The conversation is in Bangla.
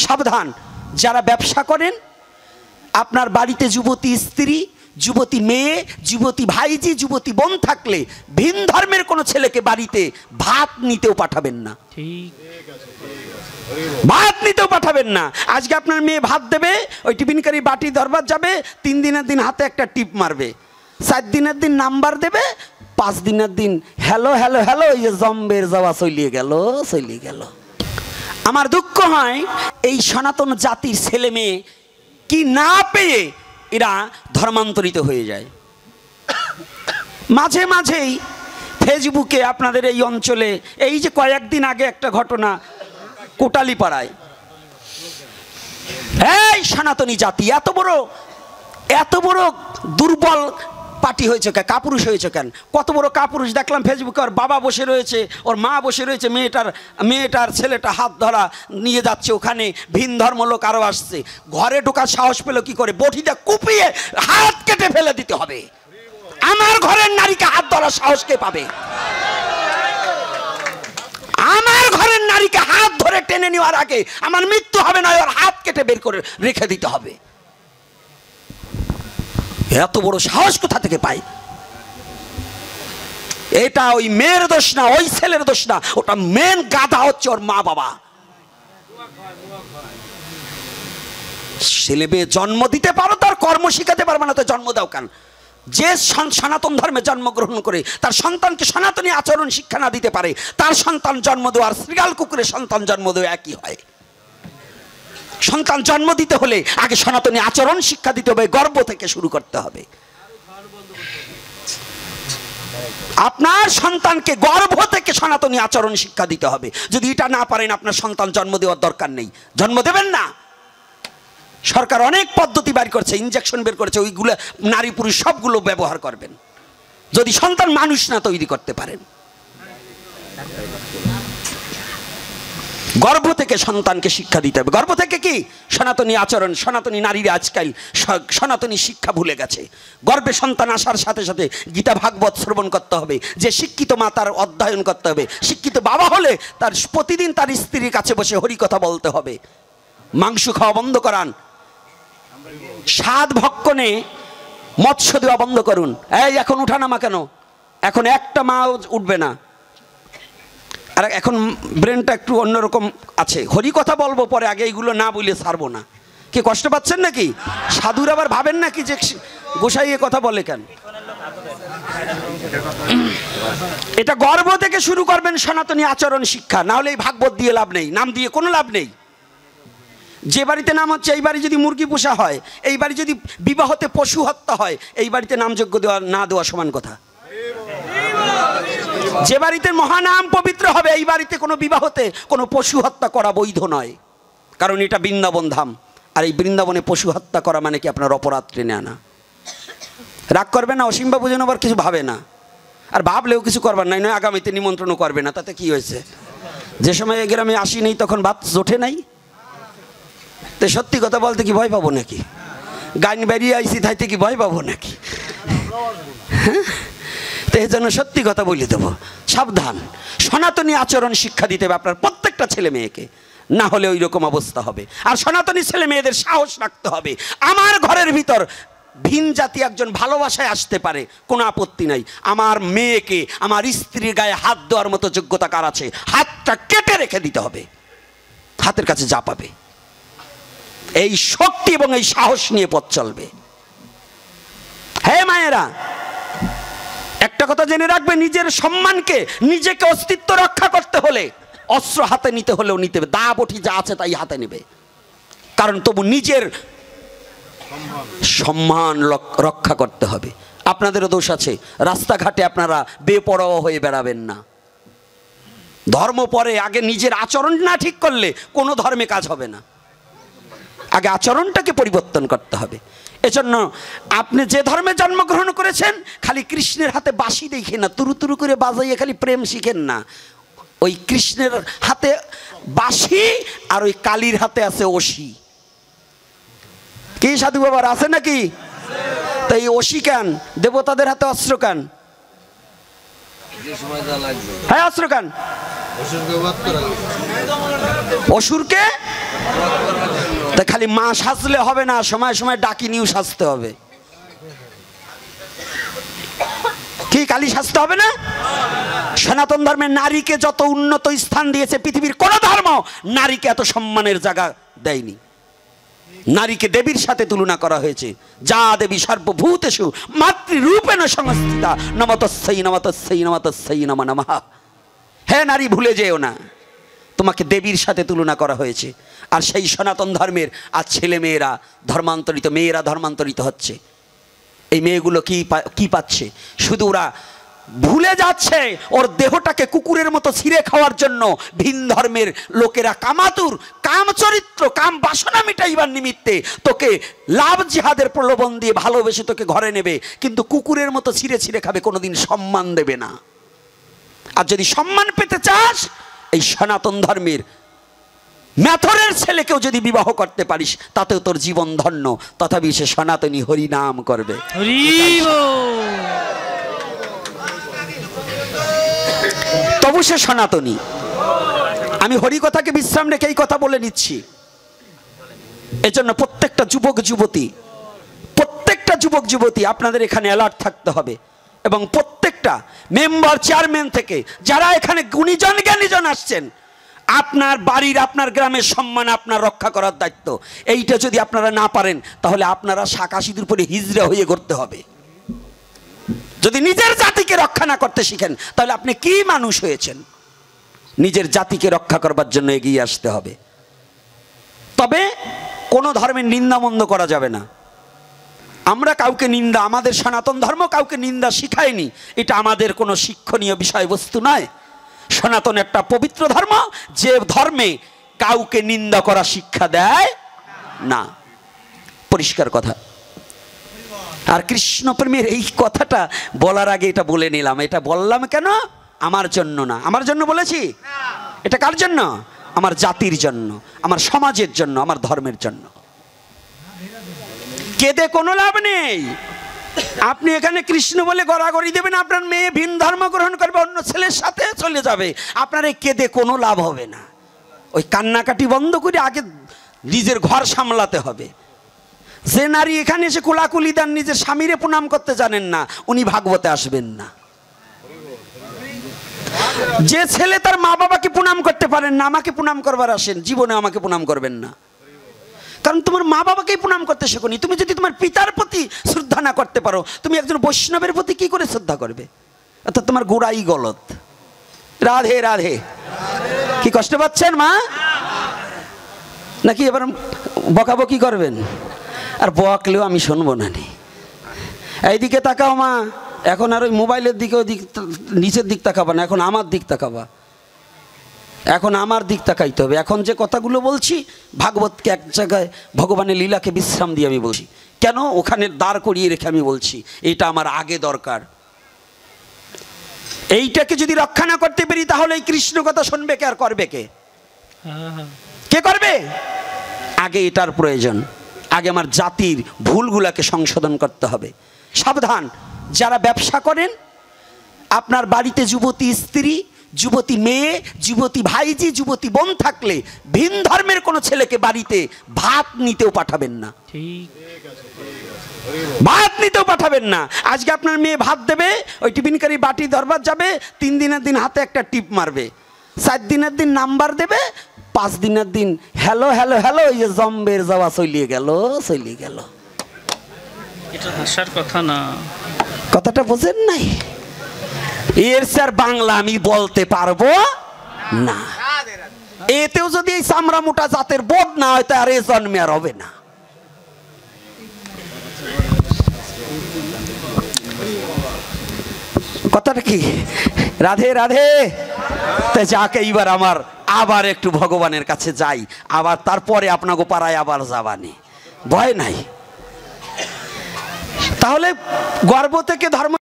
সাবধান, যারা ব্যবসা করেন, আপনার বাড়িতে যুবতী স্ত্রী, যুবতী মেয়ে, যুবতী ভাইজি, যুবতী বোন থাকলে ভিন ধর্মের কোনো ছেলেকে বাড়িতে ভাত নিতেও পাঠাবেন না। ঠিক, ভাত নিতেও পাঠাবেন না। আজকে আপনার মেয়ে ভাত দেবে, ওই টিফিনকারী বাটি দরবার যাবে, 3 দিনের দিন হাতে একটা টিপ মারবে, 4 দিনের দিন নাম্বার দেবে, 5 দিনের দিন হ্যালো হ্যালো হ্যালো, এই যে জম্বের যাওয়া চলিয়ে গেল চলিয়ে গেল। আমার দুঃখ হয় এই সনাতন জাতির ছেলে মেয়ে কি না পেয়ে এরা ধর্মান্তরিত হয়ে যায়। মাঝে মাঝেই ফেসবুকে আপনাদের এই অঞ্চলে এই যে কয়েকদিন আগে একটা ঘটনা, কোটালীপাড়ায় এই সনাতনী জাতি এত বড় দুর্বল পার্টি হয়েছে কেন, কাপুরুষ হয়েছে কেন? কত বড় কাপুরুষ দেখলাম ফেসবুকে, ওর বাবা বসে রয়েছে, ওর মা বসে রয়েছে, মেয়েটার ছেলেটা হাত ধরা নিয়ে যাচ্ছে, ওখানে ভিন ধর্ম লোক আরো আসছে। ঘরে ঢোকার সাহস পেল কি করে? বটিতে কুপিয়ে হাত কেটে ফেলে দিতে হবে। আমার ঘরের নারীকে হাত ধরার সাহস কে পাবে? আমার ঘরের নারীকে হাত ধরে টেনে নেওয়ার আগে আমার মৃত্যু হবে না, ওর হাত কেটে বের করে রেখে দিতে হবে। এত বড় সাহস কোথা থেকে পায়? এটা ওই মেয়ের দোষ না, ওই ছেলের দোষ না, ওটা মেন গাধা হচ্ছে ওর মা বাবা। ছেলে মেয়ে জন্ম দিতে পারো, তার কর্ম শিখাতে পারবে না তো জন্ম দাও কেন? যে সনাতন ধর্মে জন্মগ্রহণ করে তার সন্তানকে সনাতনী আচরণ শিক্ষা না দিতে পারে, তার সন্তান জন্ম দেওয়ার শ্রীগাল কুকুরের সন্তান জন্ম দেওয়া একই হয়। সন্তান জন্ম দিতে হলে আগে সনাতনী আচরণ শিক্ষা দিতে হবে, গর্ভ থেকে শুরু করতে হবে। আপনার সন্তানকে গর্ভ থেকে সনাতনী আচরণ শিক্ষা দিতে হবে। যদি এটা না পারেন, আপনার সন্তান জন্ম দেওয়ার দরকার নেই, জন্ম দেবেন না। সরকার অনেক পদ্ধতি বের করছে, ইনজেকশন বের করেছে, ওইগুলো নারী পুরুষ সবগুলো ব্যবহার করবেন যদি সন্তান মানুষ না তৈরি করতে পারেন। গর্ভ থেকে সন্তানকে শিক্ষা দিতে হবে। গর্ভ থেকে কি? সনাতনী আচরণ। সনাতনী নারীরা আজকাল সনাতনী শিক্ষা ভুলে গেছে। গর্ভে সন্তান আসার সাথে সাথে গীতা ভাগবত শ্রবণ করতে হবে। যে শিক্ষিত মা তার অধ্যয়ন করতে হবে। শিক্ষিত বাবা হলে তার প্রতিদিন তার স্ত্রীর কাছে বসে হরিকথা বলতে হবে। মাংস খাওয়া বন্ধ করান, স্বাদ ভক্ষণে মৎস্য দেওয়া বন্ধ করুন। এই এখন উঠানামা কেন? এখন একটা মা উঠবে না, আর এখন ব্রেনটা একটু অন্যরকম আছে। হরি কথা বলবো পরে, আগে এইগুলো না বলে ছাড়বো না। কি কষ্ট পাচ্ছেন নাকি? সাধুর আবার ভাবেন নাকি যে গোসাই এ কথা বলে কেন? এটা গর্ভ থেকে শুরু করবেন সনাতনী আচরণ শিক্ষা, না হলে এই ভাগবত দিয়ে লাভ নেই, নাম দিয়ে কোনো লাভ নেই। যে বাড়িতে নাম হচ্ছে, এই বাড়ি যদি মুরগি পোষা হয়, এই বাড়ি যদি বিবাহতে পশু হত্যা হয়, এই বাড়িতে নামযজ্ঞ দেওয়া না দেওয়া সমান কথা। যে বাড়িতে মহানাম পবিত্র হবে, এই বাড়িতে কোনো বিবাহতে কোনো পশু হত্যা করা বৈধ নয়, কারণ এটা বৃন্দাবন ধাম। আর এই বৃন্দাবনে পশু হত্যা করা মানে কি আপনার অপরাধ টেনে আনা। রাগ করবে না, অসীমবাবু যেন আবার কিছু ভাবে না, আর ভাবলেও কিছু করবার নাই, নয় আগামীতে নিমন্ত্রণও করবে না। তাতে কি হয়েছে? যে সময় এই গ্রামে আসি নেই তখন ভাত জোটে নাই। তো সত্যি কথা বলতে কি ভয় পাবো নাকি? গান বেরিয়ে আইসি তাইতে কি ভয় পাবো নাকি? তো এই জন্য সত্যি কথা বলে দেবো, সাবধান। সনাতনী আচরণ শিক্ষা দিতে হবে আপনার প্রত্যেকটা ছেলে মেয়েকে, না হলে ওই রকম অবস্থা হবে। আর সনাতনী ছেলে মেয়েদের সাহস রাখতে হবে। আমার ঘরের ভিতর ভিন জাতি একজন ভালোবাসায় আসতে পারে, কোনো আপত্তি নাই। আমার মেয়েকে আমার স্ত্রীর গায়ে হাত দেওয়ার মতো যোগ্যতা কার আছে? হাতটা কেটে রেখে দিতে হবে, হাতের কাছে যা পাবে। এই শক্তি এবং এই সাহস নিয়ে পথ চলবে। হে মায়েরা, একটা কথা জেনে রাখবে, নিজের সম্মানকে, নিজেকে অস্তিত্ব রক্ষা করতে হলে অস্ত্র হাতে নিতে হলেও নিতে হবে, দা বটি যা আছে তাই হাতে নেবে, কারণ তবু নিজের সম্মান রক্ষা করতে হবে। আপনাদেরও দোষ আছে, রাস্তাঘাটে আপনারা বেপরোয়া হয়ে বেড়াবেন না। ধর্ম পরে, আগে নিজের আচরণ না ঠিক করলে কোনো ধর্মে কাজ হবে না। আগে আচরণটাকে পরিবর্তন করতে হবে। এজন্য আপনি যে ধর্মে জন্মগ্রহণ করেছেন, খালি কৃষ্ণের হাতে বাঁশি দেখে না, তুরু তুরু করে বাজাইয়ে খালি প্রেম শিখেন না। ওই কৃষ্ণের হাতে বাঁশি আর ওই কালীর হাতে আছে ওসি। কি সাধু বাবার আছে নাকি? তাই ওসি কেন? দেবতাদের হাতে অস্ত্র কেন? হ্যাঁ, অস্ত্র কেন? অসুরকে খালি মা সাজলে হবে না, সময় সময় ডাকিনিও সাজতে হবে। কি কালী সাজতে হবে না? সনাতন ধর্মের নারীকে যত উন্নত স্থান দিয়েছে পৃথিবীর কোন ধর্ম নারীকে এত সম্মানের জায়গা দেয়নি। নারীকে দেবীর সাথে তুলনা করা হয়েছে। যা দেবী সর্বভূতেষু মাতৃরূপেণ সংস্থিতা নমতস্যৈ নমতস্যৈ নমতস্যৈ নমো নমঃ। হে নারী, ভুলে যেও না তোমাকে দেবীর সাথে তুলনা করা হয়েছে। আর সেই সনাতন ধর্মের আজ ছেলে মেয়েরা ধর্মান্তরিত, মেয়েরা ধর্মান্তরিত হচ্ছে। এই মেয়েগুলো কি পাচ্ছে? শুধু ওরা ভুলে যাচ্ছে ওর দেহটাকে কুকুরের মতো ছিঁড়ে খাওয়ার জন্য ভিন ধর্মের লোকেরা কামাতুর, কাম চরিত্র, কাম বাসনা মিটাইবার নিমিত্তে তোকে লাভ জিহাদের প্রলোভন দিয়ে ভালোবেসে তোকে ঘরে নেবে, কিন্তু কুকুরের মতো ছিঁড়ে ছিঁড়ে খাবে, কোনোদিন সম্মান দেবে না। আর যদি সম্মান পেতে চাস, এই সনাতন ধর্মের মেথরের ছেলেকেও যদি বিবাহ করতে পারিস তাতেও তোর জীবন ধন্য। তথাপি সে সনাতনী হরিনাম করবে। তবু সে সনাতনী। আমি হরি কথাকে বিশ্রাম রেখে এই কথা বলে নিচ্ছি। এজন্য প্রত্যেকটা যুবক যুবতী আপনাদের এখানে অ্যালার্ট থাকতে হবে, এবং প্রত্যেকটা মেম্বার চেয়ারম্যান থেকে যারা এখানে গুণীজন জ্ঞানীজন আসছেন, আপনার বাড়ির, আপনার গ্রামের সম্মান আপনার রক্ষা করার দায়িত্ব। এইটা যদি আপনারা না পারেন তাহলে আপনারা শাঁখা সিঁদুর পরে হিজড়া হয়ে করতে হবে। যদি নিজের জাতিকে রক্ষা না করতে শিখেন তাহলে আপনি কি মানুষ হয়েছেন? নিজের জাতিকে রক্ষা করবার জন্য এগিয়ে আসতে হবে। তবে কোনো ধর্মের নিন্দা মন্দ করা যাবে না। আমরা কাউকে নিন্দা, আমাদের সনাতন ধর্ম কাউকে নিন্দা শিখায়নি, এটা আমাদের কোনো শিক্ষণীয় বিষয়বস্তু নয়। সনাতন একটা পবিত্র ধর্ম, যে ধর্মে কাউকে নিন্দা করা শিক্ষা দেয় না। পরিষ্কার কথা। আর কৃষ্ণ প্রেমের এই কথাটা বলার আগে এটা বলে নিলাম। এটা বললাম কেন? আমার জন্য না। আমার জন্য বলেছি? এটা কার জন্য? আমার জাতির জন্য, আমার সমাজের জন্য, আমার ধর্মের জন্য। কেঁদে কোনো লাভ নেই। আপনি এখানে কৃষ্ণ বলে গড়াগড়ি দেবেন, আপনার মেয়ে ভিন ধর্ম গ্রহণ করবে, অন্য ছেলের সাথে চলে যাবে, আপনার এই কেঁদে কোনো লাভ হবে না। ওই কান্নাকাটি বন্ধ করে আগে নিজের ঘর সামলাতে হবে। যে নারী এখানে এসে কোলাকুলি দেন, নিজের স্বামীরে প্রণাম করতে জানেন না, উনি ভাগবতে আসবেন না। যে ছেলে তার মা বাবাকে প্রণাম করতে পারেন না, আমাকে প্রণাম করবার আসেন, জীবনে আমাকে প্রণাম করবেন না। কারণ তোমার মা বাবাকেই প্রণাম করতে শেখোনি। তুমি যদি তোমার পিতার প্রতি শ্রদ্ধা না করতে পারো, তুমি একজন বৈষ্ণবের প্রতি কি করে শ্রদ্ধা করবে? অর্থাৎ তোমার গোড়াই গলত। রাধে রাধে। কি কষ্ট পাচ্ছেন মা? নাকি এবার বকাবকি করবেন? আর বকলেও আমি শুনবো না। এইদিকে তাকাও মা, এখন আর ওই মোবাইলের দিকে, ওই দিক নিচের দিক তাকাবা না, এখন আমার দিক তাকাবা। এখন আমার দিক তাকাইতে হবে। এখন যে কথাগুলো বলছি ভাগবতকে এক জায়গায় ভগবানের লীলাকে বিশ্রাম দিয়ে আমি বলছি। কেন? ওখানে দাঁড় করিয়ে রেখে আমি বলছি এটা আমার আগে দরকার। এইটাকে যদি রক্ষা না করতে পারি তাহলে এই কৃষ্ণ কথা শুনবে কে আর করবে কে? কে করবে? আগে এটার প্রয়োজন। আগে আমার জাতির ভুলগুলাকে সংশোধন করতে হবে। সাবধান, যারা ব্যবসা করেন, আপনার বাড়িতে যুবতী স্ত্রী, যুবতী মেয়ে, যুবতী ভাইজি, যুবতী বোন থাকলে ভিন ধর্মের কোনো ছেলেকে বাড়িতে ভাত নিতেও পাঠাবেন না। ভাত নিতেও পাঠাবেন না। আজকে আপনার মেয়ে ভাত দেবে, ওই টিফিনকারী বাটি দরবার যাবে, 3 দিনের দিন হাতে একটা টিপ মারবে, 4 দিনের দিন নাম্বার দেবে, 5 দিনের দিন হ্যালো হ্যালো হ্যালো, ওই যে জম্বের যাওয়া চলিয়ে গেল। এটা হাসার কথা না। কথাটা বোঝেন নাই? এর স্যার বাংলা আমি বলতে পারবো না। এতেও যদি এই চামড়া মোটা জাতের বোধ না হয়, তা আর এ জন্মে আর হবে না। কথাটা কি? রাধে রাধে। তাই যাকে এইবার আমার আবার একটু ভগবানের কাছে যাই, আবার তারপরে আপনাকে পাড়ায় আবার যাবানি, ভয় নাই। তাহলে গর্ব থেকে ধর্ম